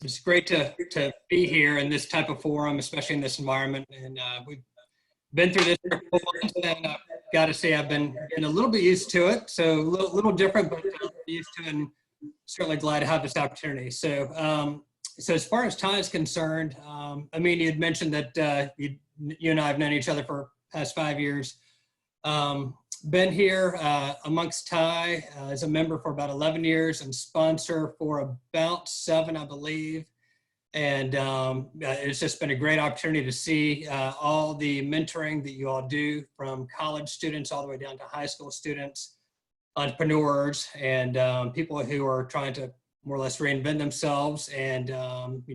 It's great to be here in this type of forum, especially in this environment. And we've been through this for a couple months, and I've got to say I've been a little bit used to it. So a little different, but used to it, and certainly glad to have this opportunity. So so as far as Ty is concerned, I mean, you had mentioned that you and I have known each other for the past 5 years. Been here amongst Ty as a member for about 11 years and sponsor for about 7, I believe. And it's just been a great opportunity to see all the mentoring that you all do, from college students all the way down to high school students, entrepreneurs, and people who are trying to more or less reinvent themselves and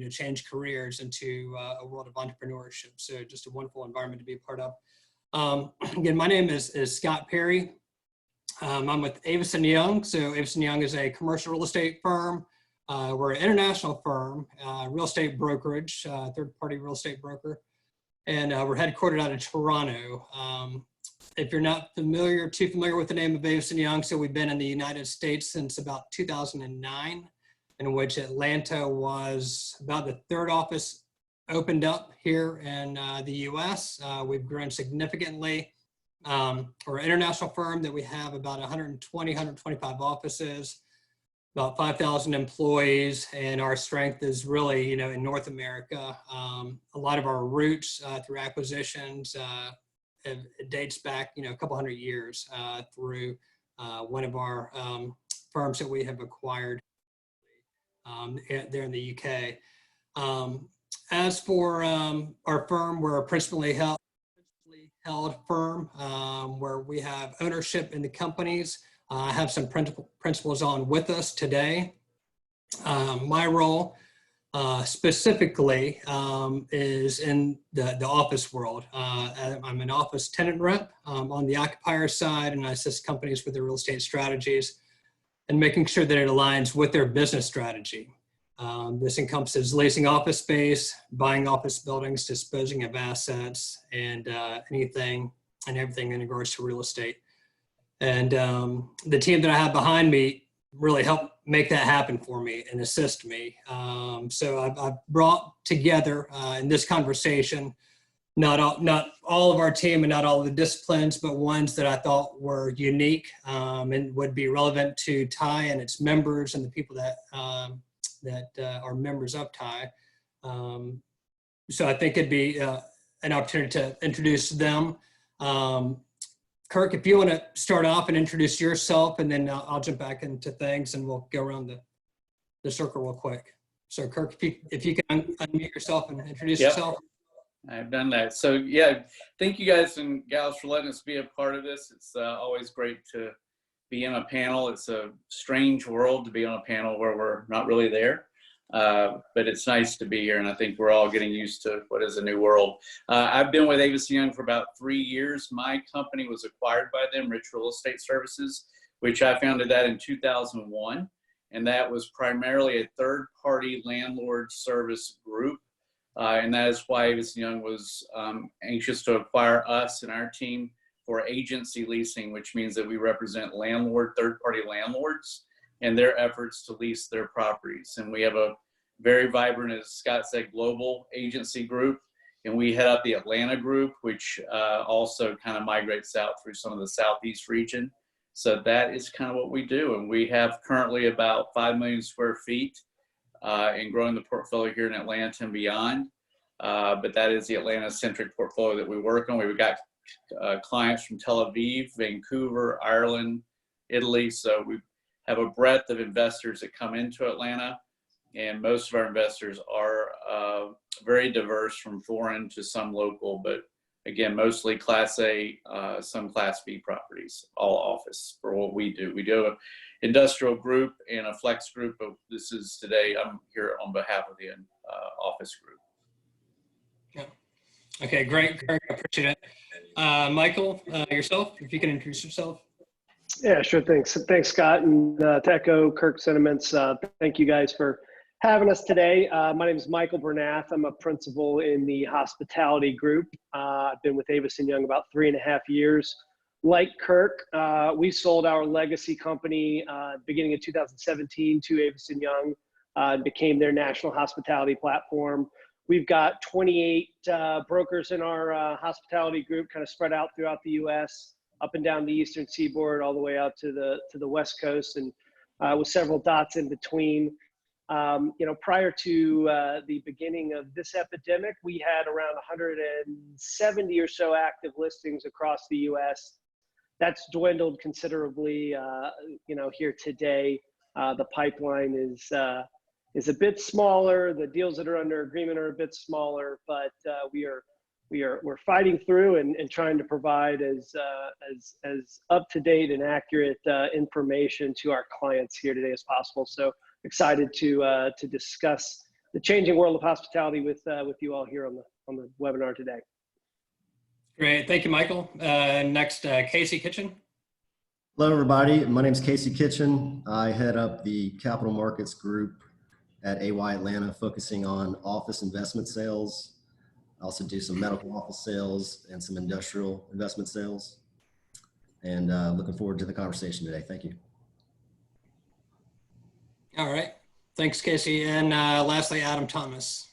change careers into a world of entrepreneurship. So just a wonderful environment to be a part of. Again, my name is Scott Perry. I'm with Avison Young. So Avison Young is a commercial real estate firm. We're an international firm, real estate brokerage, third-party real estate broker, and we're headquartered out of Toronto. If you're not too familiar with the name of Avison Young, so we've been in the United States since about 2009, in which Atlanta was about the 3rd office opened up here in the US. We've grown significantly. We're an international firm that we have about 120, 125 offices, about 5,000 employees, and our strength is really, in North America. A lot of our roots through acquisitions, it dates back, a couple hundred years through one of our firms that we have acquired there in the UK. As for our firm, we're a principally held firm where we have ownership in the companies. I have some principals on with us today. My role specifically is in the office world. I'm an office tenant rep on the occupier side, and I assist companies with their real estate strategies and making sure that it aligns with their business strategy. This encompasses leasing office space, buying office buildings, disposing of assets, and anything and everything in regards to real estate. And the team that I have behind me really helped make that happen for me and assist me. So I've brought together in this conversation, not all of our team and not all of the disciplines, but ones that I thought were unique and would be relevant to Ty and its members and the people that are members of Ty. So I think it'd be an opportunity to introduce them. Kirk, if you want to start off and introduce yourself, and then I'll jump back into things and we'll go around the circle real quick. So Kirk, if you can unmute yourself and introduce yourself. I've done that. So yeah, thank you guys and gals for letting us be a part of this. It's always great to be in a panel. It's a strange world to be on a panel where we're not really there. But it's nice to be here, and I think we're all getting used to what is a new world. I've been with Avison Young for about 3 years. My company was acquired by them, Rich Real Estate Services, which I founded that in 2001. And that was primarily a third-party landlord service group. And that is why Avison Young was anxious to acquire us and our team for agency leasing, which means that we represent third-party landlords and their efforts to lease their properties. And we have a very vibrant, as Scott said, global agency group. And we head up the Atlanta group, which also kind of migrates out through some of the Southeast region. So that is kind of what we do. And we have currently about 5 million square feet and growing the portfolio here in Atlanta and beyond. But that is the Atlanta-centric portfolio that we work on. We've got clients from Tel Aviv, Vancouver, Ireland, Italy. So we have a breadth of investors that come into Atlanta, and most of our investors are very diverse, from foreign to some local, but again, mostly Class A, some Class B properties, all office for what we do. We do an industrial group and a flex group, but this is today, I'm here on behalf of the office group. Yeah. Okay, great, Kirk, I appreciate it. Michael, yourself, if you can introduce yourself. Yeah, sure. Thanks, Scott. And to echo Kirk's sentiments, thank you guys for having us today. My name is Michael Bernath. I'm a principal in the hospitality group. I've been with Avison Young about 3.5 years. Like Kirk, we sold our legacy company beginning of 2017 to Avison Young and became their national hospitality platform. We've got 28 brokers in our hospitality group, kind of spread out throughout the U.S., up and down the eastern seaboard, all the way out to the West Coast, and with several dots in between. Prior to the beginning of this epidemic, we had around 170 or so active listings across the U.S. That's dwindled considerably, here today. The pipeline is a bit smaller. The deals that are under agreement are a bit smaller, but we're fighting through and trying to provide as up to date and accurate information to our clients here today as possible. So excited to discuss the changing world of hospitality with you all here on the webinar today. Great, thank you, Michael. Next, Casey Keitchen. Hello, everybody. My name is Casey Keitchen. I head up the capital markets group at AY Atlanta, focusing on office investment sales. I also do some medical office sales and some industrial investment sales. And looking forward to the conversation today. Thank you. All right, thanks, Casey. And lastly, Adam Thomas.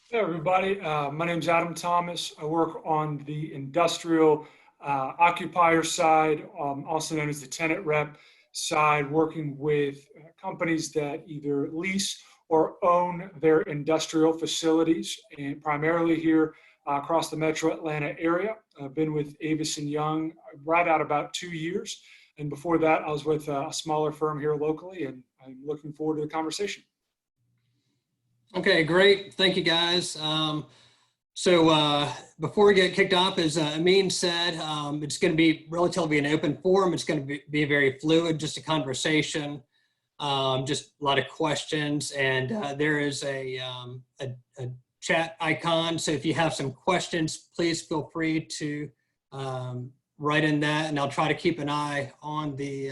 Hey, everybody. My name is Adam Thomas. I work on the industrial occupier side, also known as the tenant rep side, working with companies that either lease or own their industrial facilities, and primarily here across the metro Atlanta area. I've been with Avis & Young right at about 2 years. And before that, I was with a smaller firm here locally, and I'm looking forward to the conversation. Okay, great. Thank you, guys. So before we get kicked off, as Amin said, it's going to be relatively an open forum. It's going to be very fluid, just a conversation, just a lot of questions. And there is a chat icon. So if you have some questions, please feel free to write in that, and I'll try to keep an eye on the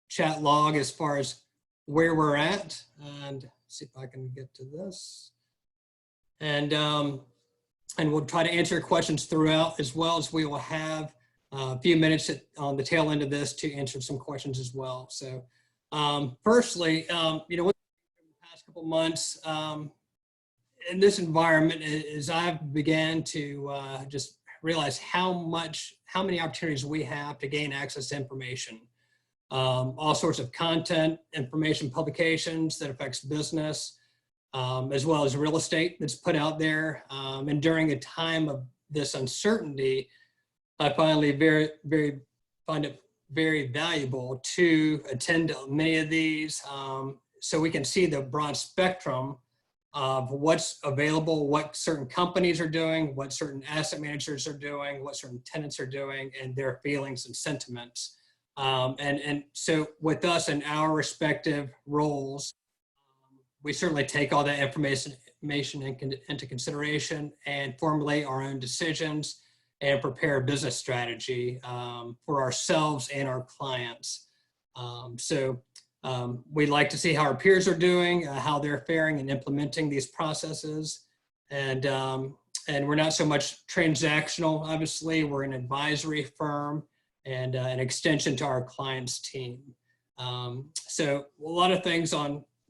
chat log as far as where we're at, and see if I can get to this. And we'll try to answer questions throughout, as well as we will have a few minutes on the tail end of this to answer some questions as well. So firstly, with the past couple months in this environment, as I've began to just realize how many opportunities we have to gain access to information. All sorts of content, information, publications that affects business, as well as real estate that's put out there. And during a time of this uncertainty, I find it very valuable to attend to many of these, so we can see the broad spectrum of what's available, what certain companies are doing, what certain asset managers are doing, what certain tenants are doing, and their feelings and sentiments. And so with us in our respective roles, we certainly take all that information into consideration and formulate our own decisions and prepare a business strategy for ourselves and our clients. We like to see how our peers are doing, how they're faring and implementing these processes. And we're not so much transactional, obviously. We're an advisory firm and an extension to our clients' team. So a lot of things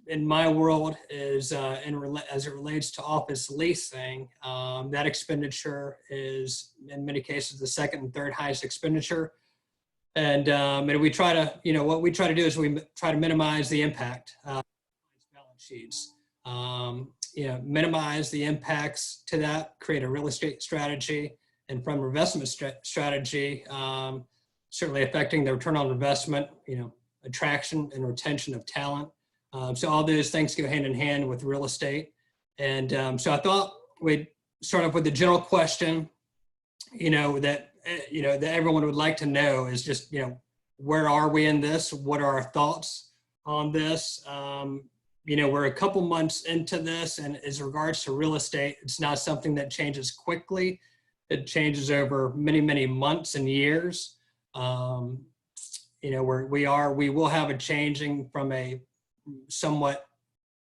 in my world is as it relates to office leasing, that expenditure is in many cases the second and third highest expenditure. And we try to, what we try to do is we try to minimize the impact of balance sheets, minimize the impacts to that, create a real estate strategy, and from investment strategy, certainly affecting the return on investment, attraction and retention of talent. So all those things go hand in hand with real estate. And so I thought we'd start off with the general question, that everyone would like to know is just, where are we in this? What are our thoughts on this? We're a couple months into this, and as regards to real estate, it's not something that changes quickly. It changes over many, many months and years. We will have a changing from a somewhat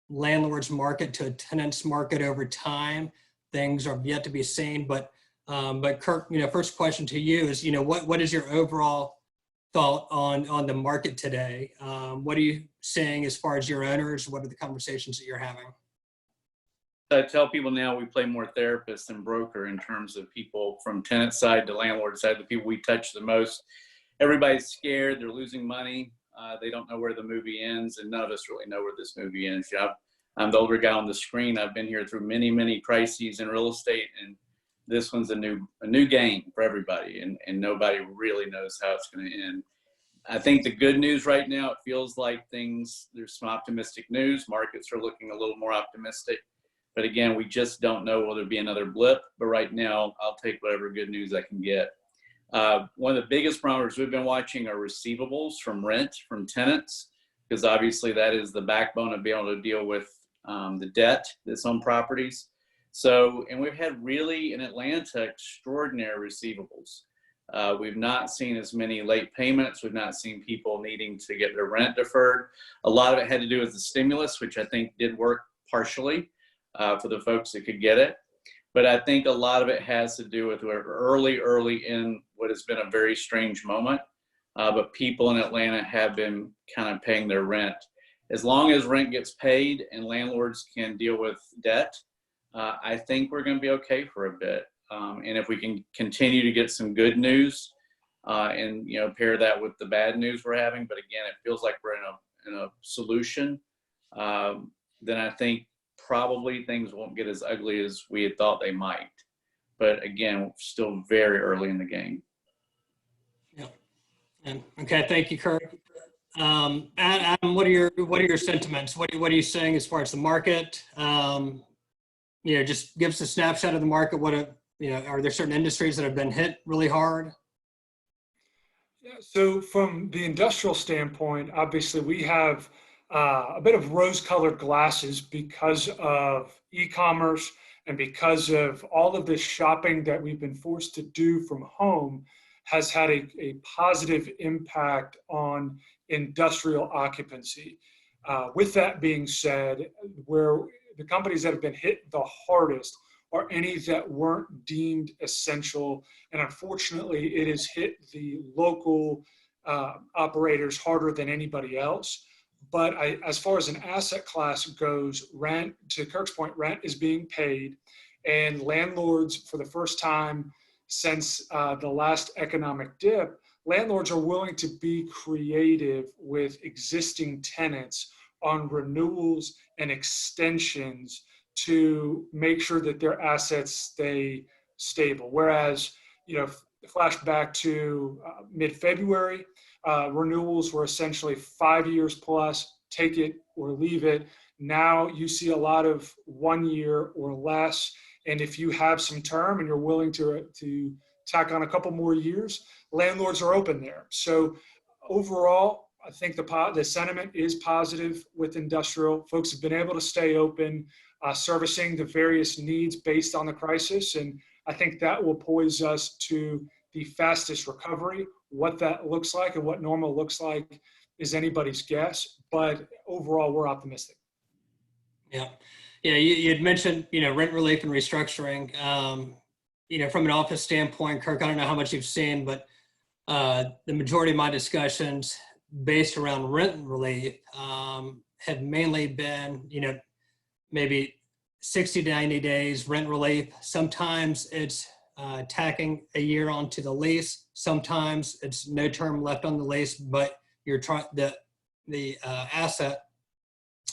landlord's market to a tenant's market over time. Things are yet to be seen, but Kirk, first question to you is, what is your overall thought on the market today. What are you saying as far as your owners? What are the conversations that you're having? I tell people now we play more therapist than broker in terms of people from tenant side to landlord side, the people we touch the most. Everybody's scared. They're losing money. They don't know where the movie ends, and none of us really know where this movie ends. I'm the older guy on the screen. I've been here through many, many crises in real estate, and this one's a new game for everybody, and nobody really knows how it's going to end. I think the good news right now, it feels like there's some optimistic news. Markets are looking a little more optimistic. But again, we just don't know will there be another blip. But right now, I'll take whatever good news I can get. One of the biggest parameters we've been watching are receivables from rent, from tenants, because obviously that is the backbone of being able to deal with the debt that's on properties. So, and we've had really in Atlanta extraordinary receivables. We've not seen as many late payments. We've not seen people needing to get their rent deferred. A lot of it had to do with the stimulus, which I think did work partially for the folks that could get it. But I think a lot of it has to do with we're early in what has been a very strange moment. But people in Atlanta have been kind of paying their rent. As long as rent gets paid and landlords can deal with debt, I think we're going to be okay for a bit. And if we can continue to get some good news and pair that with the bad news we're having, but again, it feels like we're in a solution, then I think probably things won't get as ugly as we had thought they might. But again, we're still very early in the game. Yeah. Okay. Thank you, Kirk. Adam, what are your sentiments? What are you saying as far as the market? Just give us a snapshot of the market. Are there certain industries that have been hit really hard? Yeah, so from the industrial standpoint, obviously we have a bit of rose-colored glasses because of e-commerce and because of all of this shopping that we've been forced to do from home has had a positive impact on industrial occupancy. With that being said, where the companies that have been hit the hardest are any that weren't deemed essential. And unfortunately, it has hit the local operators harder than anybody else. But as far as an asset class goes, rent, to Kirk's point, rent is being paid. And landlords, for the first time since the last economic dip, landlords are willing to be creative with existing tenants on renewals and extensions to make sure that their assets stay stable. Whereas, flash back to mid-February, renewals were essentially 5 years plus, take it or leave it. Now you see a lot of 1 year or less. And if you have some term and you're willing to tack on a couple more years, landlords are open there. So overall, I think the sentiment is positive with industrial. Folks have been able to stay open, servicing the various needs based on the crisis. And I think that will poise us to the fastest recovery. What that looks like and what normal looks like is anybody's guess. But overall, we're optimistic. Yeah. Yeah. You had mentioned, rent relief and restructuring. From an office standpoint, Kirk, I don't know how much you've seen, but the majority of my discussions based around rent relief have mainly been, maybe 60 to 90 days rent relief. Sometimes it's tacking a year onto the lease. Sometimes it's no term left on the lease, but you're trying the asset,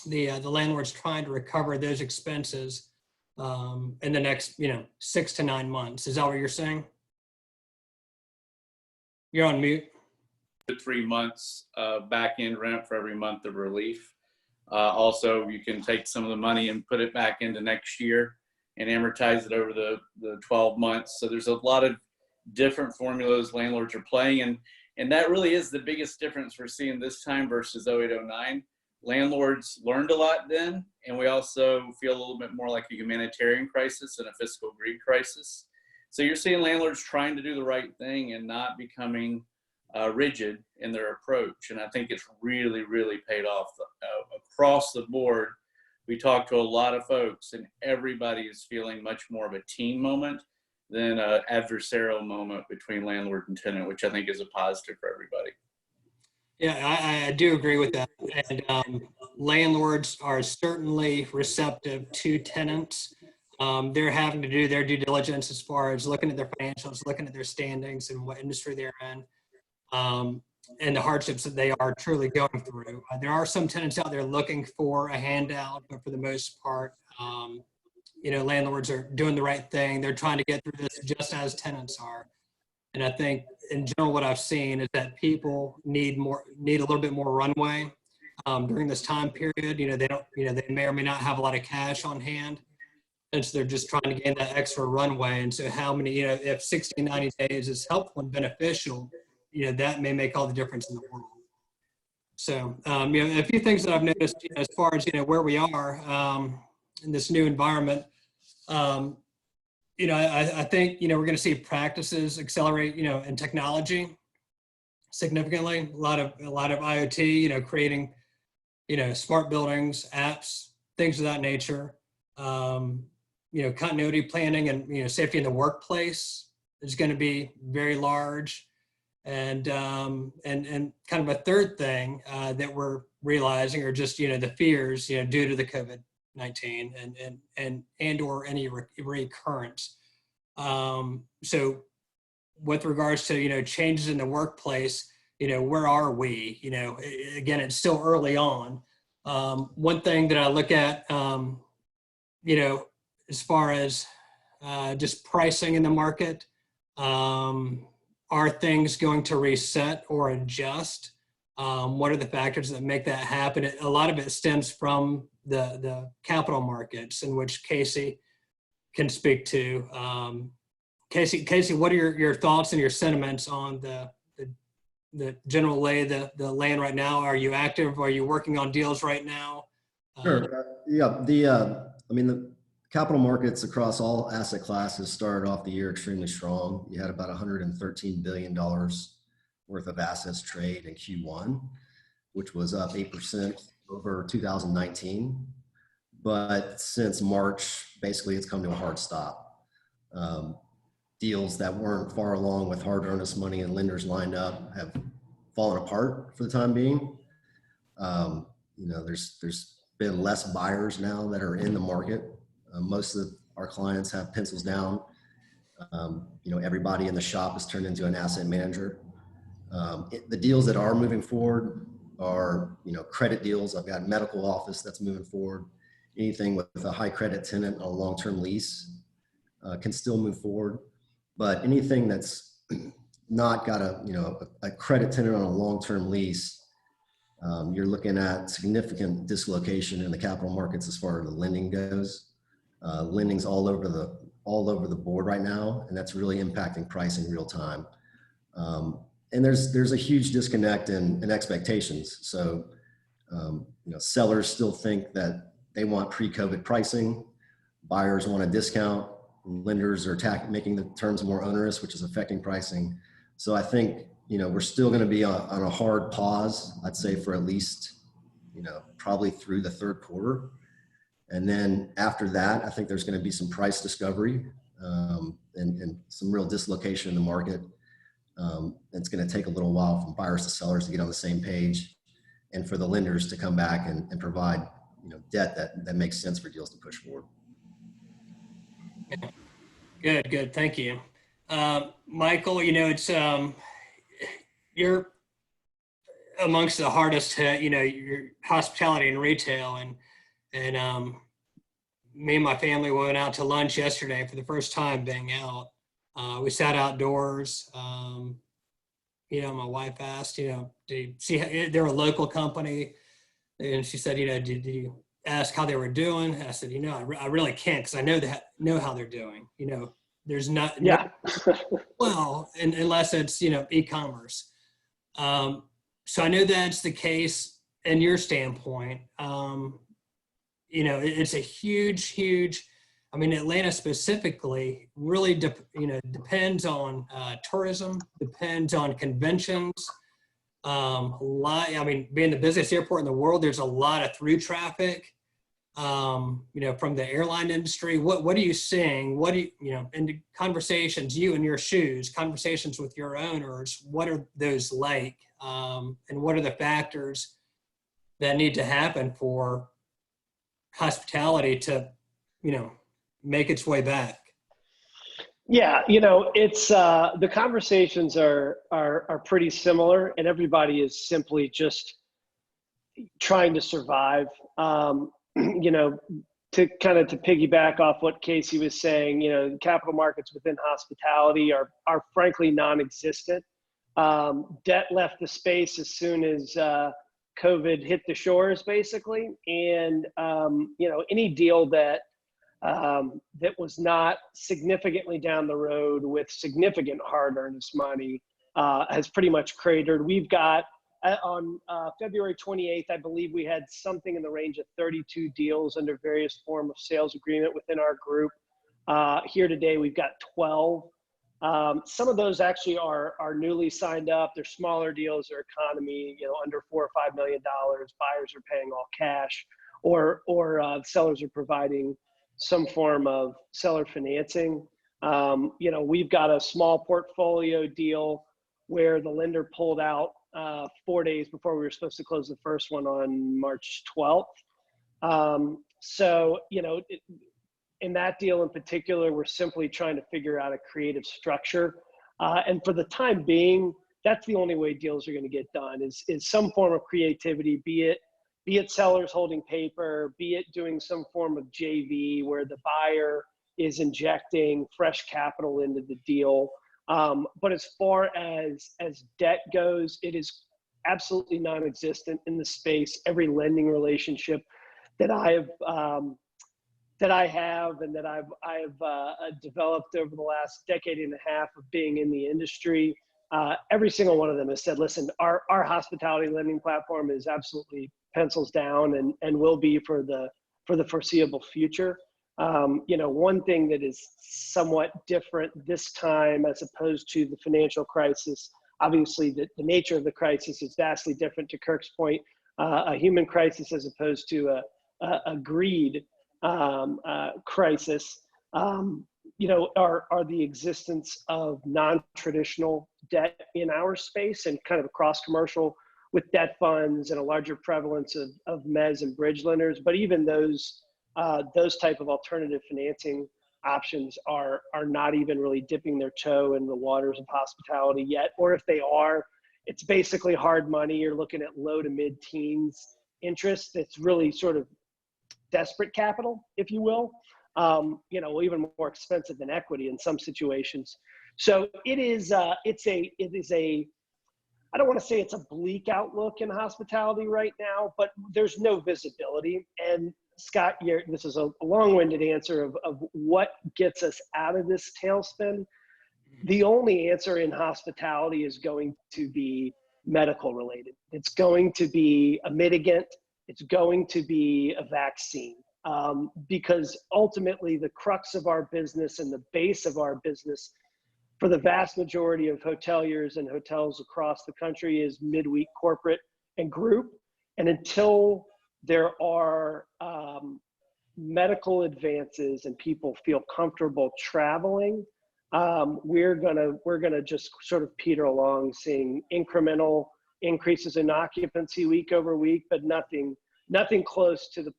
the landlord's trying to recover those expenses in the next 6 to 9 months. Is that what you're saying? You're on mute. 3 months back in rent for every month of relief. Also, you can take some of the money and put it back into next year and amortize it over the 12 months. So there's a lot of different formulas landlords are playing. And that really is the biggest difference we're seeing this time versus 0809. Landlords learned a lot then, and we also feel a little bit more like a humanitarian crisis and a fiscal greed crisis. So you're seeing landlords trying to do the right thing and not becoming rigid in their approach. And I think it's really, really paid off across the board. We talked to a lot of folks, and everybody is feeling much more of a team moment than an adversarial moment between landlord and tenant, which I think is a positive for everybody. Yeah, I do agree with that. And landlords are certainly receptive to tenants. They're having to do their due diligence as far as looking at their financials, looking at their standings and what industry they're in, and the hardships that they are truly going through. There are some tenants out there looking for a handout, but for the most part, landlords are doing the right thing. They're trying to get through this just as tenants are. And I think in general, what I've seen is that people need a little bit more runway during this time period. They may or may not have a lot of cash on hand. And so they're just trying to gain that extra runway. And so how many, if 60, 90 days is helpful and beneficial, that may make all the difference in the world. So, a few things that I've noticed as far as, where we are in this new environment, I think, we're going to see practices accelerate, in technology significantly. A lot of IoT, creating, smart buildings, apps, things of that nature. Continuity planning and, safety in the workplace is going to be very large. And kind of a third thing that we're realizing are just, the fears, due to the COVID-19 and or any recurrence. So with regards to, changes in the workplace, where are we? Again, it's still early on. One thing that I look at, as far as just pricing in the market, are things going to reset or adjust? What are the factors that make that happen? A lot of it stems from the capital markets, in which Casey can speak to. Casey, what are your thoughts and your sentiments on the general lay of the land right now? Are you active? Are you working on deals right now? Sure. The capital markets across all asset classes started off the year extremely strong. You had about $113 billion worth of assets trade in Q1, which was up 8% over 2019. But since March, basically it's come to a hard stop. Deals that weren't far along with hard earnest money and lenders lined up have fallen apart for the time being. There's been less buyers now that are in the market. Most of our clients have pencils down. Everybody in the shop has turned into an asset manager. The deals that are moving forward are, credit deals. I've got medical office that's moving forward. Anything with a high credit tenant on a long-term lease can still move forward. But anything that's not got a credit tenant on a long-term lease, you're looking at significant dislocation in the capital markets as far as the lending goes. Lending's all over the board right now, and that's really impacting pricing real time. And there's a huge disconnect in expectations. So, sellers still think that they want pre-COVID pricing. Buyers want a discount. Lenders are making the terms more onerous, which is affecting pricing. So I think, we're still going to be on a hard pause, I'd say, for at least, probably through the third quarter. And then after that, I think there's going to be some price discovery and some real dislocation in the market. It's going to take a little while for buyers to sellers to get on the same page, and for the lenders to come back and provide debt that makes sense for deals to push forward. Good. Thank you. Michael, it's you're amongst the hardest hit, your hospitality and retail, and me and my family went out to lunch yesterday for the first time being out. We sat outdoors. My wife asked, do you see, they're a local company, and she said, did you ask how they were doing? And I said, I really can't, because I know how they're doing. There's not, well, unless it's, e-commerce. So I know that's the case in your standpoint. It's a huge, Atlanta specifically really, depends on tourism, depends on conventions. Being the busiest airport in the world, there's a lot of through traffic, from the airline industry. What are you seeing? What do you, in the conversations, you in your shoes, conversations with your owners, what are those like? and what are the factors that need to happen for hospitality to, make its way back? Yeah, it's the conversations are pretty similar, and everybody is simply just trying to survive. To piggyback off what Casey was saying, the capital markets within hospitality are frankly non-existent. Debt left the space as soon as COVID hit the shores, basically, and any deal that was not significantly down the road with significant hard-earned money has pretty much cratered. We've got on February 28th, I believe we had something in the range of 32 deals under various form of sales agreement within our group. Here today, we've got 12. Some of those actually are newly signed up. They're smaller deals, they're economy, under $4 or $5 million. Buyers are paying all cash, or sellers are providing some form of seller financing. We've got a small portfolio deal where the lender pulled out 4 days before we were supposed to close the first one on March 12th. In that deal in particular, we're simply trying to figure out a creative structure. And for the time being, that's the only way deals are going to get done is some form of creativity, be it sellers holding paper, be it doing some form of JV where the buyer is injecting fresh capital into the deal. But as far as debt goes, it is absolutely non-existent in the space. Every lending relationship that I have and that I've developed over the last decade and a half of being in the industry, every single one of them has said, listen, our hospitality lending platform is absolutely pencils down and will be for the foreseeable future. One thing that is somewhat different this time as opposed to the financial crisis, obviously the nature of the crisis is vastly different, to Kirk's point, a human crisis as opposed to a greed crisis, are the existence of non-traditional debt in our space and kind of across commercial with debt funds and a larger prevalence of mezz and bridge lenders. But even those type of alternative financing options are not even really dipping their toe in the waters of hospitality yet. Or if they are, it's basically hard money. You're looking at low to mid-teens interest. It's really sort of desperate capital, if you will, even more expensive than equity in some situations. So it is a, I don't want to say it's a bleak outlook in hospitality right now, but there's no visibility. And Scott, this is a long-winded answer of what gets us out of this tailspin. The only answer in hospitality is going to be medical related. It's going to be a mitigant. It's going to be a vaccine, because ultimately the crux of our business and the base of our business for the vast majority of hoteliers and hotels across the country is midweek corporate and group. And until there are medical advances and people feel comfortable traveling, we're gonna just sort of peter along, seeing incremental increases in occupancy week over week, but nothing close to the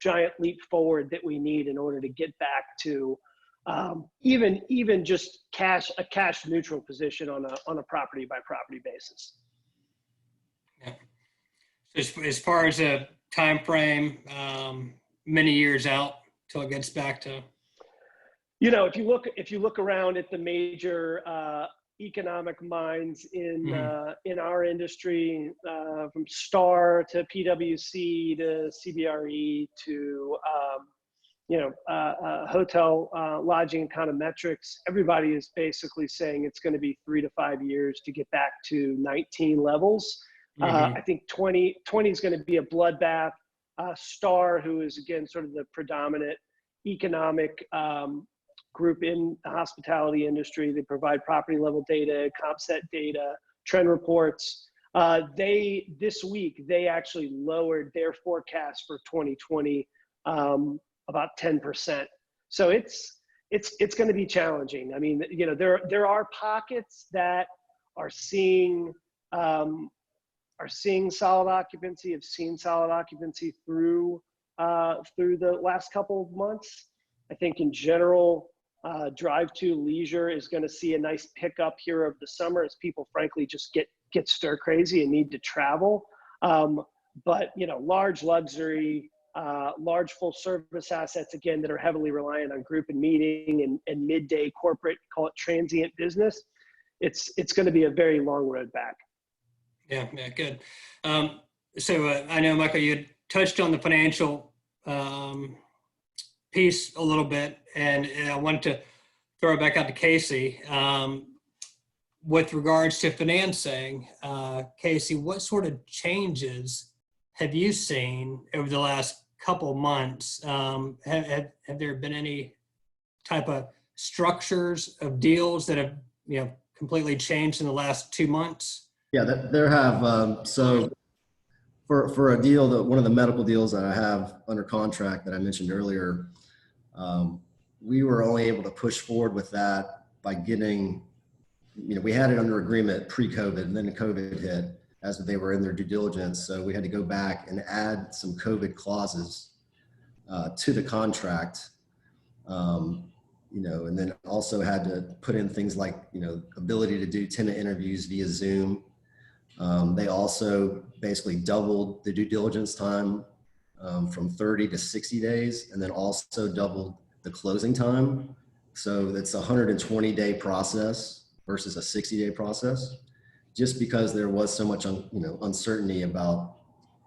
giant leap forward that we need in order to get back to even just a cash neutral position on a property by property basis. Yeah. As far as a time frame, many years out till it gets back to. If you look around at the major economic minds in our industry, from STAR to PwC to CBRE to hotel lodging econometrics, everybody is basically saying it's going to be 3 to 5 years to get back to 19 levels. I think 20 is going to be a bloodbath. STAR, who is again sort of the predominant economic group in the hospitality industry, they provide property level data, comp set data, trend reports. This week they actually lowered their forecast for 2020 about 10%. So it's going to be challenging. I mean, there are pockets that are seeing are seeing solid occupancy, have seen solid occupancy through the last couple of months. I think in general, drive-to leisure is going to see a nice pickup here over the summer as people frankly just get stir crazy and need to travel. But large luxury, large full service assets, again, that are heavily reliant on group and meeting and midday corporate, call it transient business, it's going to be a very long road back. Yeah, good. So I know, Michael, you had touched on the financial piece a little bit, and I wanted to throw it back out to Casey. With regards to financing, Casey, what sort of changes have you seen over the last couple months? Have there been any type of structures of deals that have completely changed in the last 2 months? Yeah, there have. So for a deal, one of the medical deals that I have under contract that I mentioned earlier, we were only able to push forward with that by getting, we had it under agreement pre-COVID, and then COVID hit as they were in their due diligence. So we had to go back and add some COVID clauses to the contract, and then also had to put in things like, ability to do tenant interviews via Zoom. They also basically doubled the due diligence time from 30 to 60 days, and then also doubled the closing time. So it's a 120-day process versus a 60-day process, just because there was so much uncertainty about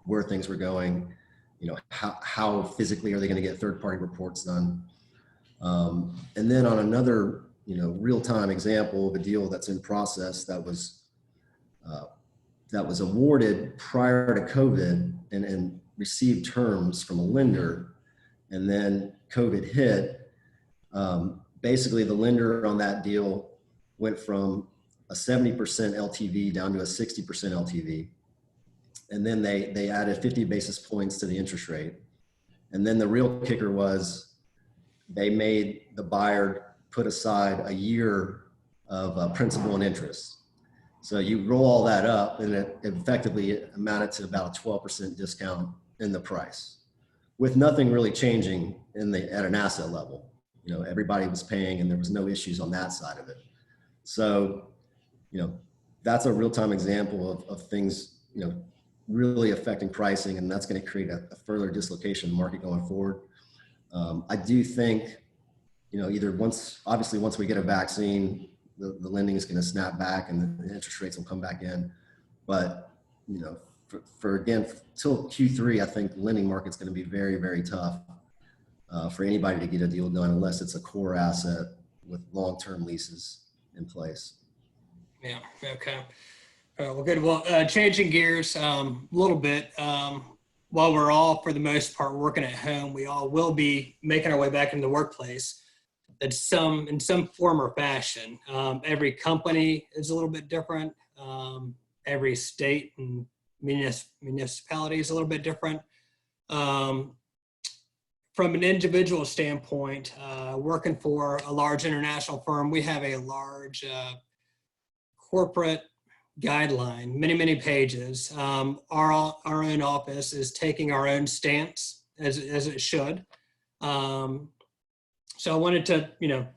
where things were going. How physically are they going to get third-party reports done? And then on another real-time example of a deal that's in process that was awarded prior to COVID and received terms from a lender, and then COVID hit. Basically, the lender on that deal went from a 70% LTV down to a 60% LTV. And then they added 50 basis points to the interest rate. And then the real kicker was they made the buyer put aside a year of principal and interest. So you roll all that up, and it effectively amounted to about a 12% discount in the price, with nothing really changing at an asset level. Everybody was paying, and there was no issues on that side of it. So, that's a real-time example of things, really affecting pricing, and that's going to create a further dislocation in the market going forward. I do think, either once we get a vaccine, the lending is going to snap back and the interest rates will come back in. But, again, till Q3, I think the lending market's going to be very, very tough for anybody to get a deal done unless it's a core asset with long-term leases in place. Yeah, okay. Well, good. Well, changing gears a little bit. While we're all, for the most part, working at home, we all will be making our way back into the workplace in some form or fashion. Every company is a little bit different. Every state and municipality is a little bit different. From an individual standpoint, working for a large international firm, we have a large corporate guideline, many pages. Our own office is taking our own stance, as it should. So I wanted to,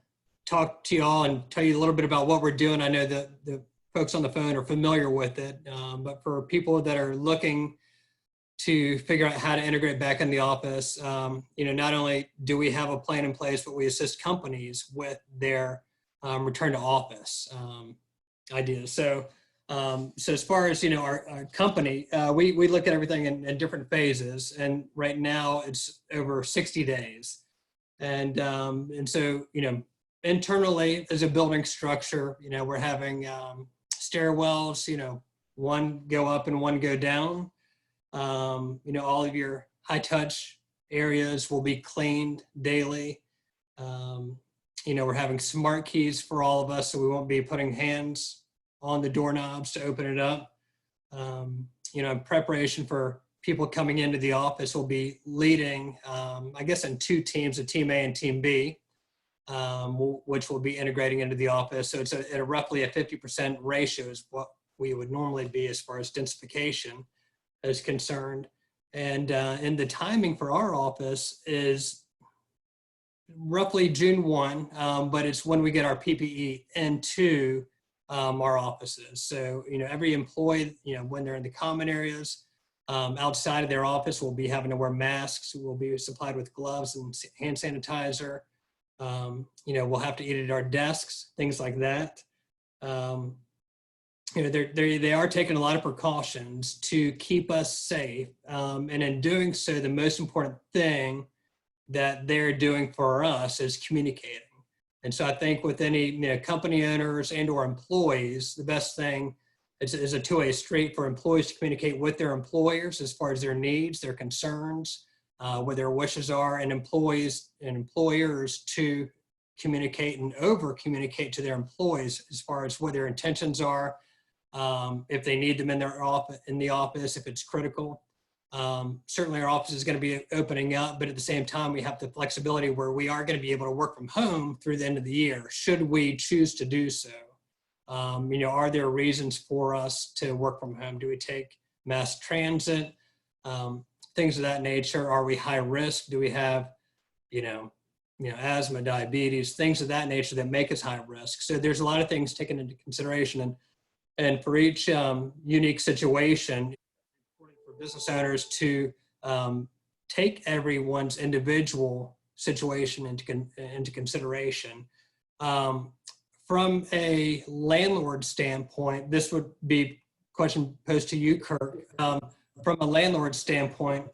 talk to y'all and tell you a little bit about what we're doing. I know that the folks on the phone are familiar with it, but for people that are looking to figure out how to integrate back in the office, not only do we have a plan in place, but we assist companies with their return to office ideas. So as far as, our company, we look at everything in different phases, and right now it's over 60 days. And so, internally as a building structure, we're having stairwells, one go up and one go down. All of your high touch areas will be cleaned daily. We're having smart keys for all of us, so we won't be putting hands on the doorknobs to open it up. In preparation for people coming into the office, we'll be leading, I guess, in two teams, a team A and team B, which will be integrating into the office. So it's at roughly a 50% ratio is what we would normally be as far as densification is concerned. And the timing for our office is roughly June 1, but it's when we get our PPE into our offices. So, every employee, when they're in the common areas, outside of their office, will be having to wear masks. We'll be supplied with gloves and hand sanitizer. We'll have to eat at our desks, things like that. They are taking a lot of precautions to keep us safe. And in doing so, the most important thing that they're doing for us is communicating. And so I think with any company owners and or employees, the best thing is a two-way street for employees to communicate with their employers as far as their needs, their concerns, what their wishes are, and employees and employers to communicate and over communicate to their employees as far as what their intentions are, if they need them in the office, if it's critical. Certainly our office is going to be opening up, but at the same time, we have the flexibility where we are going to be able to work from home through the end of the year, should we choose to do so. Are there reasons for us to work from home? Do we take mass transit? Things of that nature. Are we high risk? Do we have, asthma, diabetes, things of that nature that make us high risk? So there's a lot of things taken into consideration, and for each unique situation, for business owners to take everyone's individual situation into consideration. From a landlord standpoint, this would be a question posed to you, Kirk. From a landlord standpoint,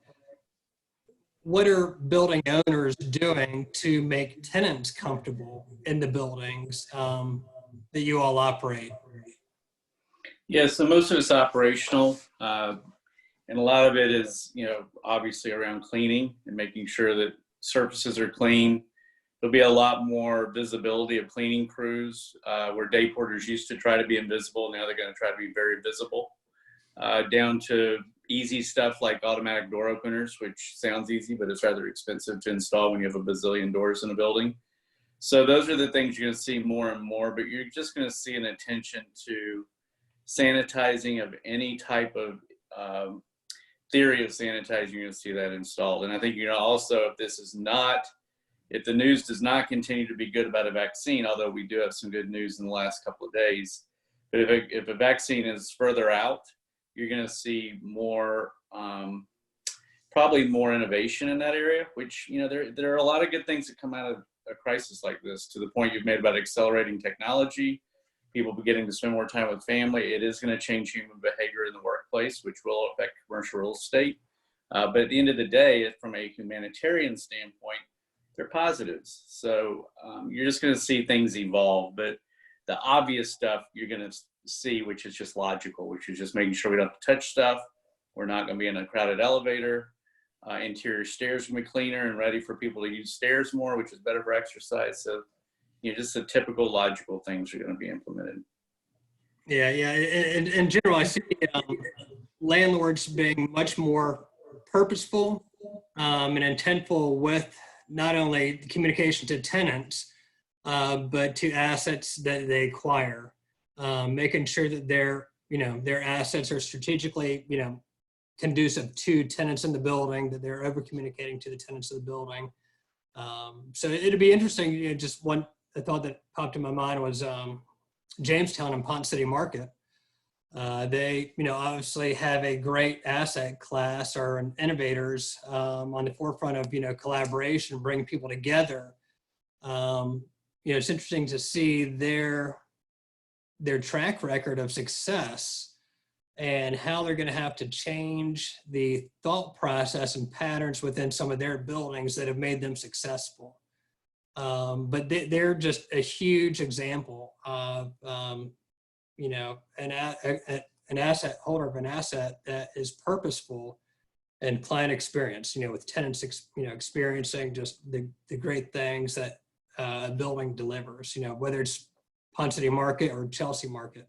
what are building owners doing to make tenants comfortable in the buildings that you all operate? Yeah, so most of it's operational, and a lot of it is, obviously around cleaning and making sure that surfaces are clean. There'll be a lot more visibility of cleaning crews, where day porters used to try to be invisible. Now they're going to try to be very visible, down to easy stuff like automatic door openers, which sounds easy, but it's rather expensive to install when you have a bazillion doors in a building. So those are the things you're going to see more and more, but you're just going to see an attention to sanitizing of any type of theory of sanitizing. You're going to see that installed. And I think, also if the news does not continue to be good about a vaccine, although we do have some good news in the last couple of days, but if a vaccine is further out, you're going to see more, probably more innovation in that area, which, there are a lot of good things that come out of a crisis like this, to the point you've made about accelerating technology, people beginning to spend more time with family. It is going to change human behavior in the workplace, which will affect commercial real estate. But at the end of the day, from a humanitarian standpoint, they're positives. So you're just going to see things evolve. But the obvious stuff you're going to see, which is just logical, which is just making sure we don't have to touch stuff. We're not going to be in a crowded elevator. Interior stairs are going to be cleaner and ready for people to use stairs more, which is better for exercise. So, just the typical logical things are going to be implemented. Yeah. In general, I see landlords being much more purposeful and intentful with not only the communication to tenants, but to assets that they acquire, making sure that their assets are strategically, conducive to tenants in the building, that they're over communicating to the tenants of the building. So it'd be interesting. Just one thought that popped in my mind was Jamestown and Ponce City Market. They, obviously have a great asset class, or innovators on the forefront of, collaboration, bringing people together. It's interesting to see their track record of success and how they're going to have to change the thought process and patterns within some of their buildings that have made them successful. But they're just a huge example of, an asset holder of an asset that is purposeful and client experience, with tenants, experiencing just the great things that a building delivers, whether it's Ponce City Market or Chelsea Market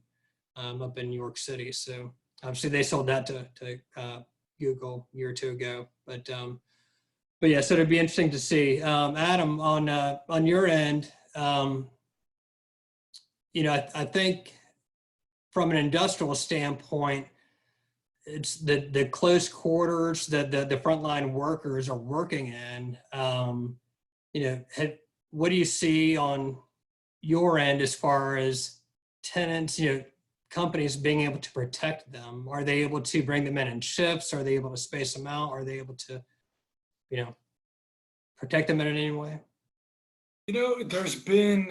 up in New York City. So obviously they sold that to Google a year or two ago, but yeah, so it'd be interesting to see. Adam, on your end, I think from an industrial standpoint, it's the close quarters that the frontline workers are working in. What do you see on your end as far as tenants, companies being able to protect them? Are they able to bring them in shifts? Are they able to space them out? Are they able to, protect them in any way? There's been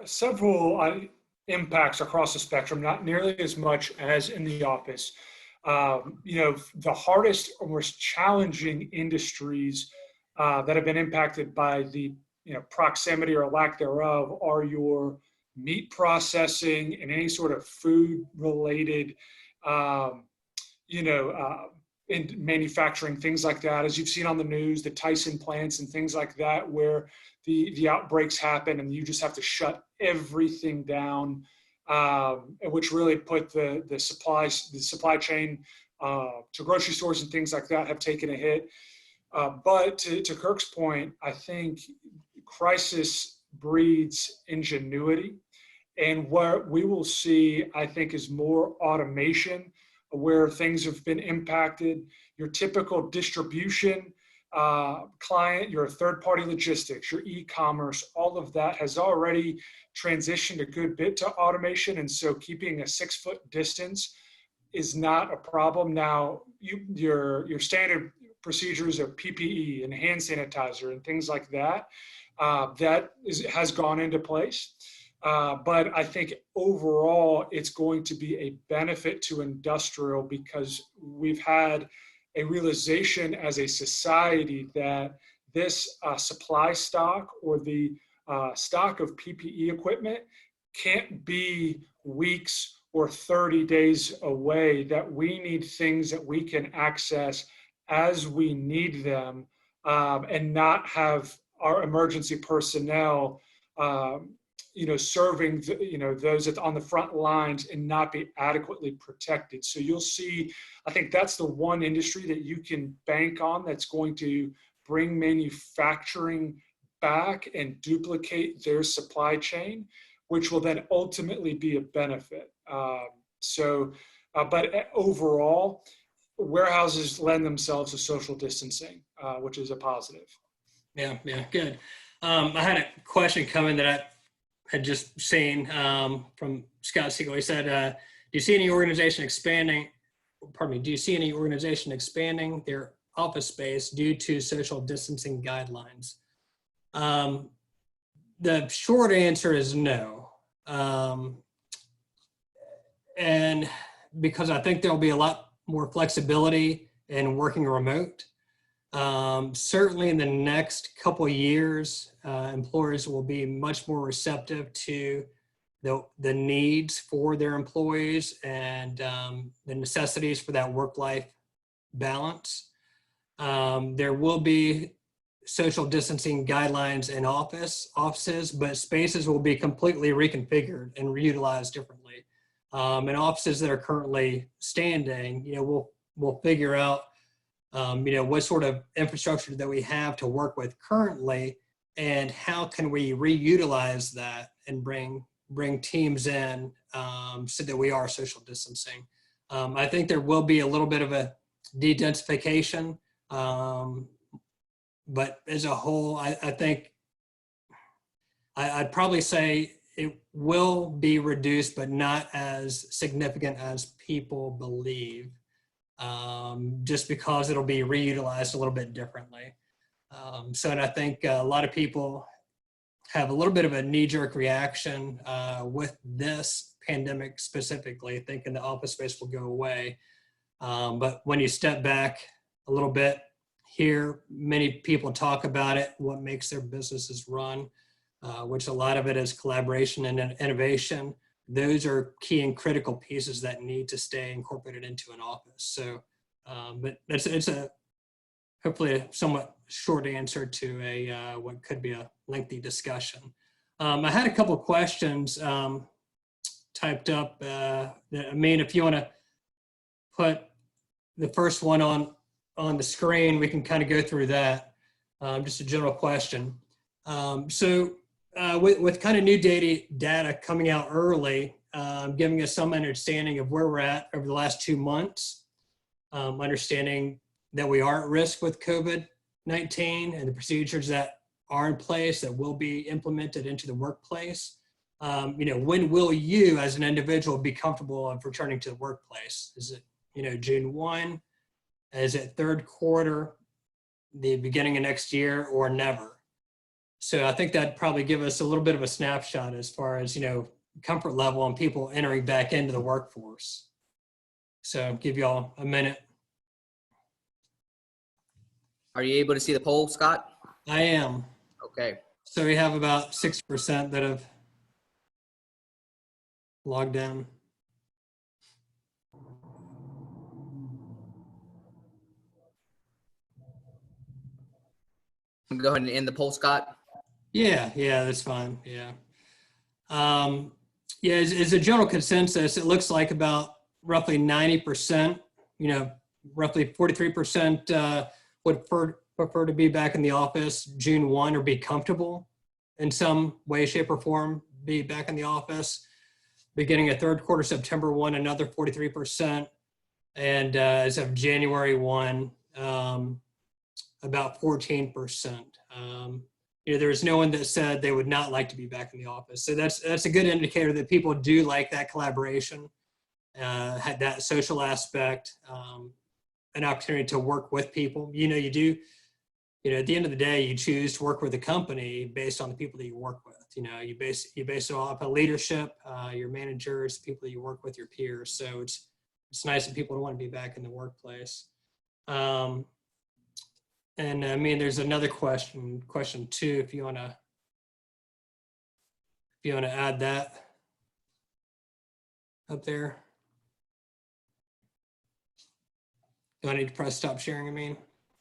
several impacts across the spectrum, not nearly as much as in the office. The hardest or most challenging industries that have been impacted by the proximity or lack thereof are your meat processing and any sort of food related, in manufacturing, things like that. As you've seen on the news, the Tyson plants and things like that, where the outbreaks happen and you just have to shut everything down, which really put the supply chain to grocery stores and things like that have taken a hit. But to Kirk's point, I think crisis breeds ingenuity. And what we will see, I think, is more automation where things have been impacted. Your typical distribution client, your third-party logistics, your e-commerce, all of that has already transitioned a good bit to automation. And so keeping a 6-foot distance is not a problem. Now, your standard procedures of PPE and hand sanitizer and things like that, has gone into place. But I think overall, it's going to be a benefit to industrial because we've had a realization as a society that this supply stock or the stock of PPE equipment can't be weeks or 30 days away, that we need things that we can access as we need them, and not have our emergency personnel serving those on the front lines and not be adequately protected. So you'll see, I think that's the one industry that you can bank on that's going to bring manufacturing back and duplicate their supply chain, which will then ultimately be a benefit. But overall, warehouses lend themselves to social distancing, which is a positive. Yeah, good. I had a question come in that I had just seen from Scott Siegel. He said, do you see any organization expanding their office space due to social distancing guidelines? The short answer is no. And because I think there'll be a lot more flexibility in working remote. Certainly in the next couple of years, employers will be much more receptive to the needs for their employees and the necessities for that work-life balance. There will be social distancing guidelines in offices, but spaces will be completely reconfigured and reutilized differently. And offices that are currently standing, we'll figure out what sort of infrastructure that we have to work with currently, and how can we reutilize that and bring teams in so that we are social distancing. I think there will be a little bit of a de-densification, but as a whole, I think I'd probably say it will be reduced, but not as significant as people believe. Just because it'll be reutilized a little bit differently. And I think a lot of people have a little bit of a knee-jerk reaction with this pandemic specifically, thinking the office space will go away. But when you step back a little bit, here, many people talk about it, what makes their businesses run, which a lot of it is collaboration and innovation. Those are key and critical pieces that need to stay incorporated into an office. So, but it's a hopefully a somewhat short answer to what could be a lengthy discussion. I had a couple of questions typed up. If you want to put the first one on the screen, we can kind of go through that. Just a general question. With kind of new data coming out early, giving us some understanding of where we're at over the last 2 months, understanding that we are at risk with COVID-19 and the procedures that are in place that will be implemented into the workplace. When will you as an individual be comfortable of returning to the workplace? Is it, June 1? Is it third quarter, the beginning of next year, or never? So I think that'd probably give us a little bit of a snapshot as far as, comfort level on people entering back into the workforce. So give y'all a minute. Are you able to see the poll, Scott? I am. Okay. So we have about 6% that have logged in. Go ahead and end the poll, Scott. Yeah, that's fine. Yeah. As a general consensus, it looks like about roughly 90%, roughly 43% would prefer to be back in the office June 1 or be comfortable in some way, shape, or form, be back in the office. Beginning of third quarter, September 1, another 43%. And as of January 1, about 14%. There's no one that said they would not like to be back in the office. So that's a good indicator that people do like that collaboration, had that social aspect, an opportunity to work with people. You do, at the end of the day, you choose to work with a company based on the people that you work with. You base it off of leadership, your managers, people that you work with, your peers. So it's nice that people want to be back in the workplace. And there's another question two, if you want to add that up there. Do I need to press stop sharing,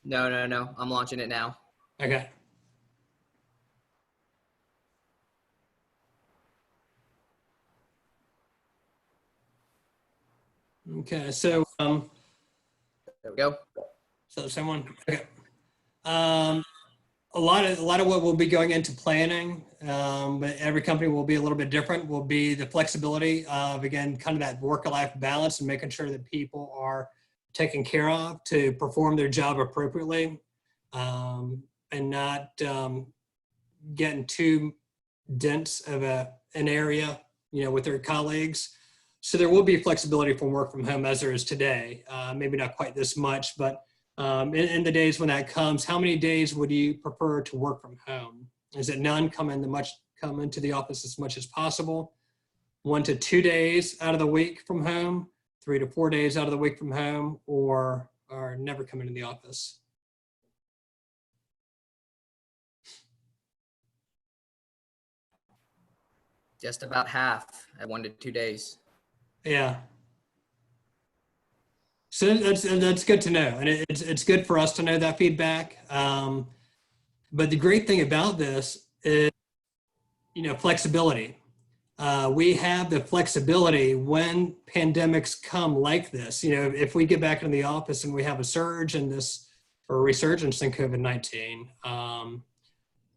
No. I'm launching it now. Okay. Okay, so There we go. so someone, okay. A lot of what will be going into planning, but every company will be a little bit different, will be the flexibility of, again, kind of that work-life balance and making sure that people are taken care of to perform their job appropriately, and not getting too dense of an area, with their colleagues. So there will be flexibility from work from home as there is today. Maybe not quite this much, but in the days when that comes, how many days would you prefer to work from home? Is it none, come into the office as much as possible? 1 to 2 days out of the week from home, 3 to 4 days out of the week from home, or never come into the office? Just about half at 1 to 2 days. Yeah. So that's good to know, and it's good for us to know that feedback. But the great thing about this is, flexibility. We have the flexibility when pandemics come like this. If we get back into the office and we have a surge in this or a resurgence in COVID-19,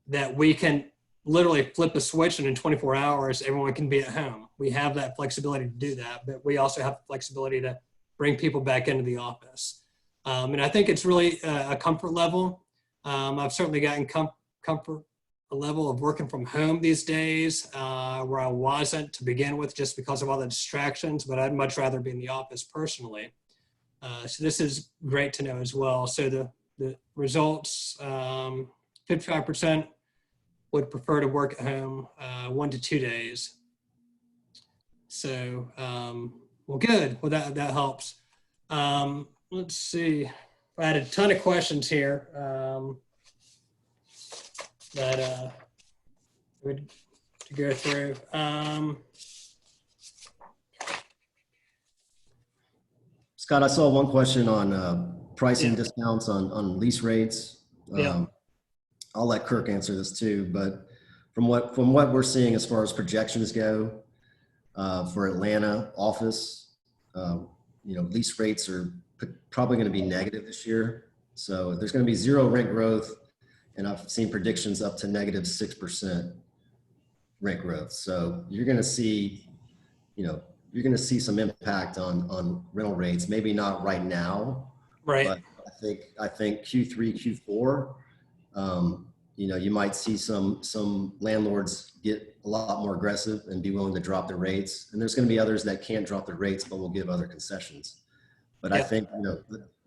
that we can literally flip a switch and in 24 hours, everyone can be at home. We have that flexibility to do that, but we also have the flexibility to bring people back into the office. And I think it's really a comfort level. I've certainly gotten comfort a level of working from home these days, where I wasn't to begin with just because of all the distractions, but I'd much rather be in the office personally. So this is great to know as well. So the results, 55% would prefer to work at home 1 to 2 days. So, well, good. Well, that helps. Let's see. I had a ton of questions here that would to go through. Scott, I saw one question on pricing discounts on lease rates. I'll let Kirk answer this too, but from what we're seeing as far as projections go, for Atlanta office, lease rates are probably going to be negative this year. So there's going to be 0 rent growth, and I've seen predictions up to -6% rent growth. So you're going to see you're going to see some impact on rental rates. Maybe not right now, Right. but I think Q3, Q4, you might see some landlords get a lot more aggressive and be willing to drop their rates. And there's going to be others that can't drop their rates, but will give other concessions. But I think,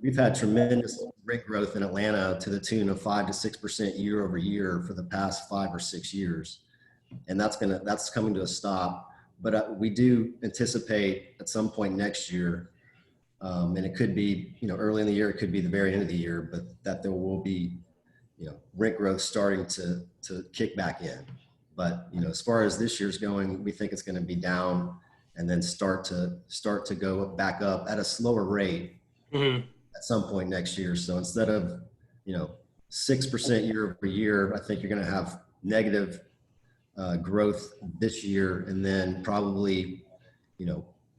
we've had tremendous rate growth in Atlanta to the tune of 5 to 6% year over year for the past 5 or 6 years. And that's coming to a stop. But we do anticipate at some point next year, and it could be, early in the year, it could be the very end of the year, but that there will be, rent growth starting to kick back in. But, as far as this year's going, we think it's going to be down and then start to go back up at a slower rate at some point next year. So instead of, 6% year over year, I think you're going to have negative growth this year, and then probably,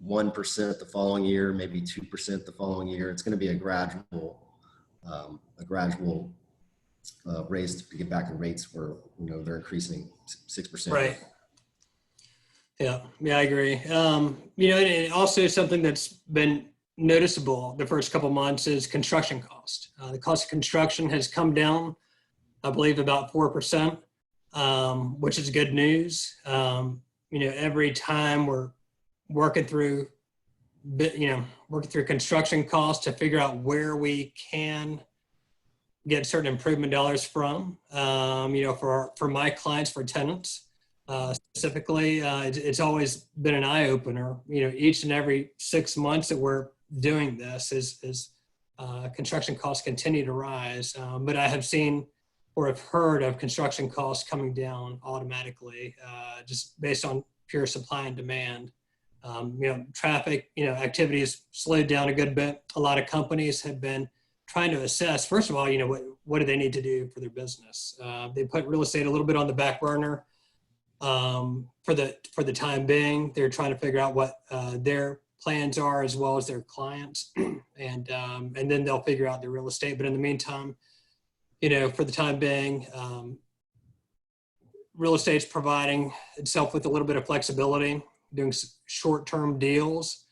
1% the following year, maybe 2% the following year. It's going to be a gradual raise to get back in rates where, they're increasing 6%. Right. Yeah, I agree. And also something that's been noticeable the first couple months is construction cost. The cost of construction has come down, I believe, about 4%, which is good news. Every time we're working through construction costs to figure out where we can get certain improvement dollars from, for my clients, for tenants, specifically, it's always been an eye opener, each and every 6 months that we're doing this is construction costs continue to rise. But I have seen or have heard of construction costs coming down automatically, just based on pure supply and demand. Traffic, activity has slowed down a good bit. A lot of companies have been trying to assess, first of all, what do they need to do for their business? They put real estate a little bit on the back burner for the time being. They're trying to figure out what their plans are as well as their clients, and then they'll figure out their real estate. But in the meantime, for the time being, real estate's providing itself with a little bit of flexibility, doing short-term deals,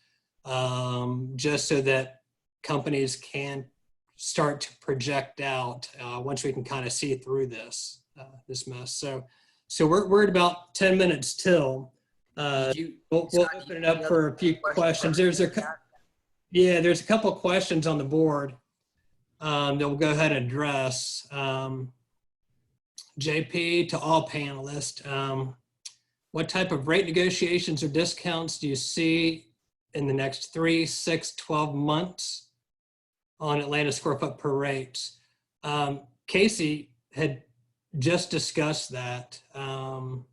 just so that companies can start to project out once we can kind of see through this mess. So we're at about 10 minutes till. We'll open it up for a few questions. There's a couple of questions on the board that we'll go ahead and address. JP, to all panelists, what type of rate negotiations or discounts do you see in the next 3, 6, 12 months on Atlanta square foot per rates? Casey had just discussed that, to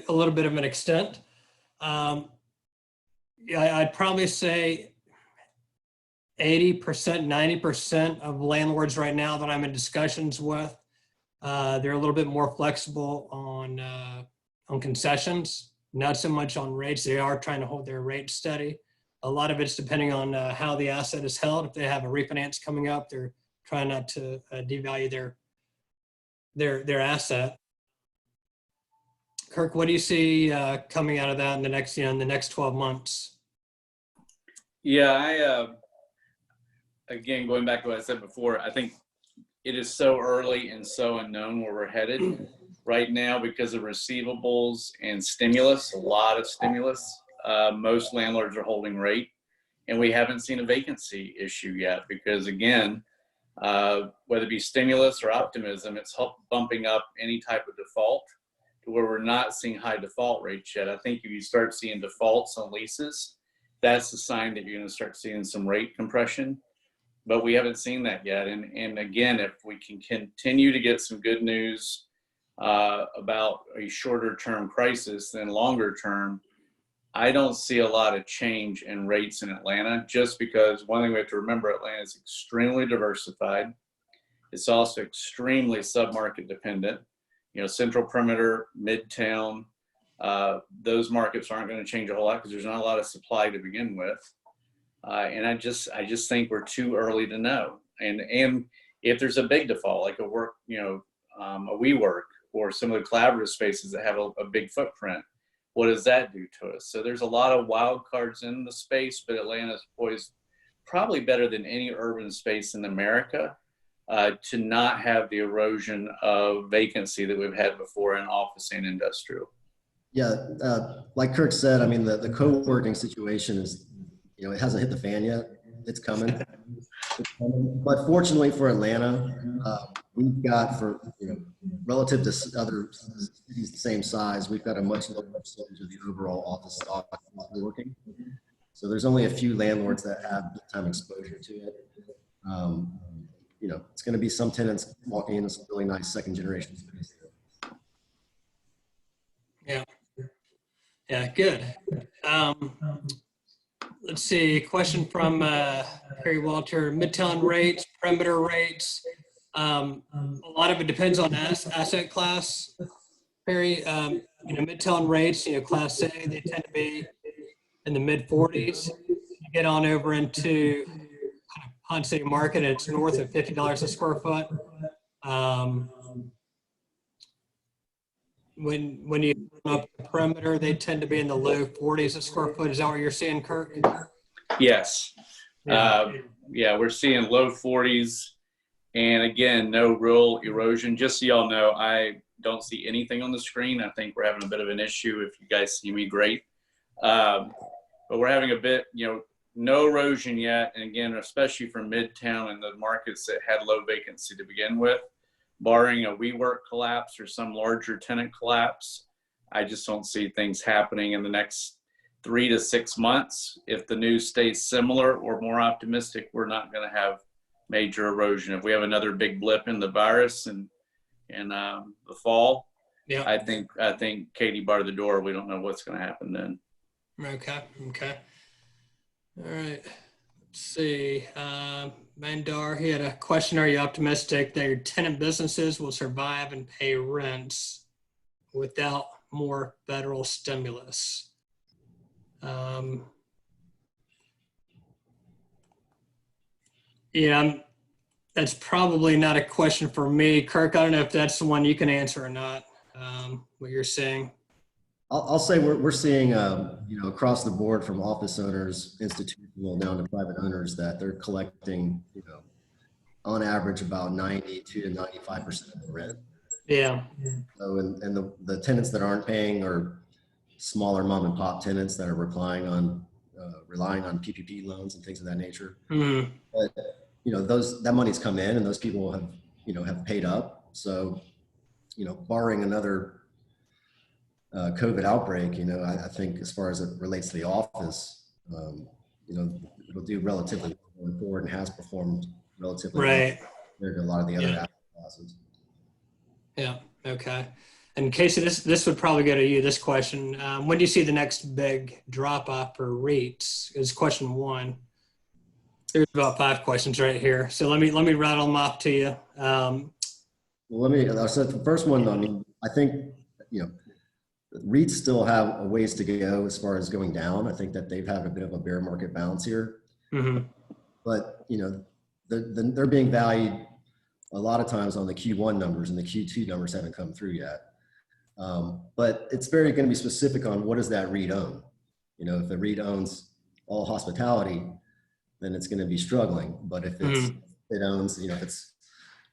a little bit of an extent. I'd probably say 80%, 90% of landlords right now that I'm in discussions with, they're a little bit more flexible on concessions, not so much on rates. They are trying to hold their rates steady. A lot of it's depending on how the asset is held. If they have a refinance coming up, they're trying not to devalue their asset. Kirk, what do you see coming out of that in the next 12 months? Yeah, again, going back to what I said before, I think it is so early and so unknown where we're headed right now because of receivables and stimulus, a lot of stimulus. Most landlords are holding rate, and we haven't seen a vacancy issue yet because, again, whether it be stimulus or optimism, it's bumping up any type of default to where we're not seeing high default rates yet. I think if you start seeing defaults on leases, that's a sign that you're going to start seeing some rate compression. But we haven't seen that yet. And again, if we can continue to get some good news about a shorter term crisis than longer term, I don't see a lot of change in rates in Atlanta, just because one thing we have to remember, Atlanta is extremely diversified. It's also extremely submarket dependent. Central perimeter, midtown, those markets aren't going to change a whole lot because there's not a lot of supply to begin with. And I just think we're too early to know. And if there's a big default, like a WeWork or some of the collaborative spaces that have a big footprint, what does that do to us? So there's a lot of wild cards in the space, but Atlanta's poised probably better than any urban space in America to not have the erosion of vacancy that we've had before in office and industrial. Yeah, like Kirk said, I mean, the co-working situation is, you know, it hasn't hit the fan yet. It's coming. But fortunately for Atlanta, we've got, for, you know, relative to other cities the same size, we've got a much lower percentage of the overall office stock working. So there's only a few landlords that have big-time exposure to it. You know, it's going to be some tenants walking into some really nice second-generation space. Yeah. Yeah, good. Let's see, question from Harry Walter. Midtown rates, perimeter rates. A lot of it depends on asset class, Harry. You know, Midtown rates, you know, Class A, they tend to be in the mid 40s. You get on over into Hunt City Market, it's north of $50 a square foot. When you go up the perimeter, they tend to be in the low 40s a square foot. Is that what you're seeing, Kirk? Yes. Yeah. Yeah, we're seeing low 40s. And again, no real erosion. Just so y'all know, I don't see anything on the screen. I think we're having a bit of an issue. If you guys see me, great. But we're having a bit, you know, no erosion yet. And again, especially for Midtown and the markets that had low vacancy to begin with, barring a WeWork collapse or some larger tenant collapse, I just don't see things happening in the next 3 to 6 months. If the news stays similar or more optimistic, we're not going to have major erosion. If we have another big blip in the virus and in the fall, Yeah. I think Katie barred the door. We don't know what's going to happen then. Okay. All right. Let's see. Mandar, he had a question. Are you optimistic that your tenant businesses will survive and pay rents without more federal stimulus? Yeah, that's probably not a question for me. Kirk, I don't know if that's the one you can answer or not, what you're saying. I'll say we're seeing, you know, across the board from office owners, institutional down to private owners, that they're collecting, you know, on average about 92 to 95% of the rent. Yeah. So, and the tenants that aren't paying are smaller mom and pop tenants that are relying on PPP loans and things of that nature. Mm-hmm. But, you know, that money's come in and those people have, you know, have paid up. So, you know, barring another COVID outbreak, you know, I think as far as it relates to the office, you know, it'll do relatively well going forward and has performed relatively right well compared to a lot of the other asset classes. Yeah. Okay. And Casey, this would probably go to you, this question. When do you see the next big drop off for REITs? Is question one. There's about 5 questions right here. So let me rattle them off to you. Well, so the first one, I mean, I think, you know, REITs still have a ways to go as far as going down. I think that they've had a bit of a bear market bounce here. Mm-hmm. But, you know, they're being valued a lot of times on the Q1 numbers, and the Q2 numbers haven't come through yet. But it's very going to be specific on what does that REIT own. You know, if the REIT owns all hospitality, then it's going to be struggling. But if it owns, you know, if it's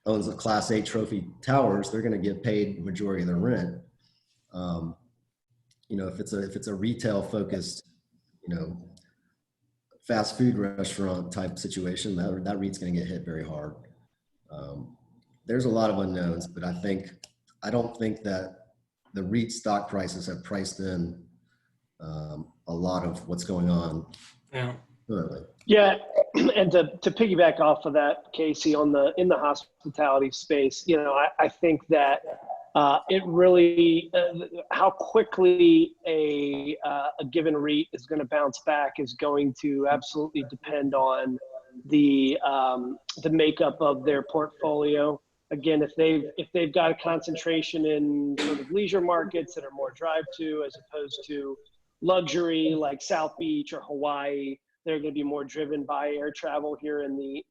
owns a Class A trophy towers, they're going to get paid the majority of their rent. You know, if it's a retail focused, you know, fast food restaurant type situation, that REIT's going to get hit very hard. There's a lot of unknowns, but I don't think that the REIT stock prices have priced in a lot of what's going on currently. Yeah, and to piggyback off of that, Casey, in the hospitality space, you know, I think that it really how quickly a given REIT is going to bounce back is going to absolutely depend on the makeup of their portfolio. Again, if they've got a concentration in sort of leisure markets that are more drive to, as opposed to luxury like South Beach or Hawaii, they're going to be more driven by air travel here in the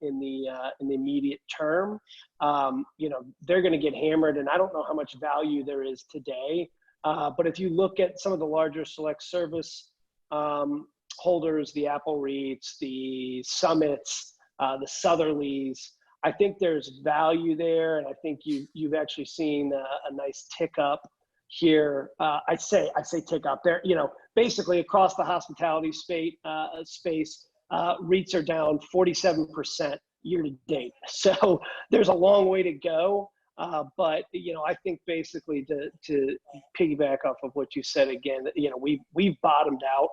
immediate term. You know, they're going to get hammered, and I don't know how much value there is today But if you look at some of the larger select service holders, the Apple REITs, the Summits, the Southerlies, I think there's value there, and I think you've actually seen a nice tick up here. I say tick up there. Basically across the hospitality space, REITs are down 47% year to date. So there's a long way to go. But I think basically to piggyback off of what you said again, we've bottomed out,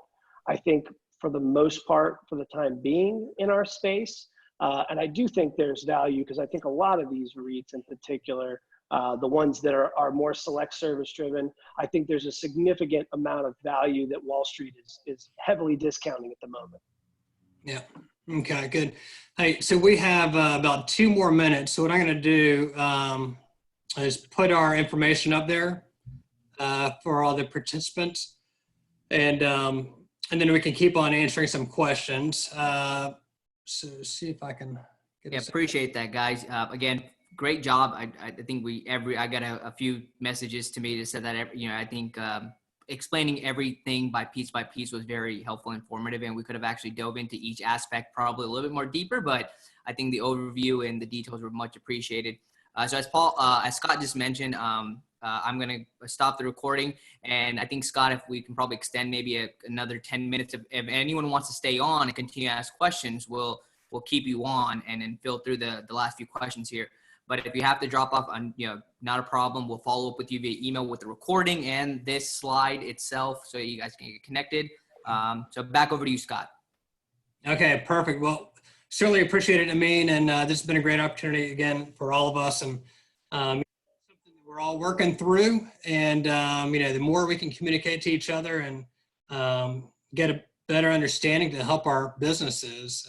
I think, for the most part, for the time being in our space. And I do think there's value, because I think a lot of these REITs in particular, the ones that are more select service driven, I think there's a significant amount of value that Wall Street is heavily discounting at the moment. Yeah. Okay, good. Hey, so we have about 2 more minutes. So what I'm going to do is put our information up there for all the participants, and then we can keep on answering some questions. So see if I can get Appreciate that, guys. Again, great job. I think I got a few messages to me that said that I think explaining everything by piece was very helpful and informative, and we could have actually dove into each aspect probably a little bit more deeper, but I think the overview and the details were much appreciated. So as Scott just mentioned, I'm going to stop the recording, and I think, Scott, if we can probably extend maybe another 10 minutes, if anyone wants to stay on and continue to ask questions, we'll keep you on and then fill through the last few questions here. But if you have to drop off, not a problem. We'll follow up with you via email with the recording and this slide itself, so you guys can get connected. So back over to you, Scott. Okay, perfect. Well, certainly appreciate it, Amin, and this has been a great opportunity again for all of us, and something that we're all working through. And the more we can communicate to each other and get a better understanding to help our businesses,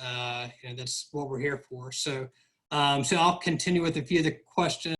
that's what we're here for. So I'll continue with a few of the questions.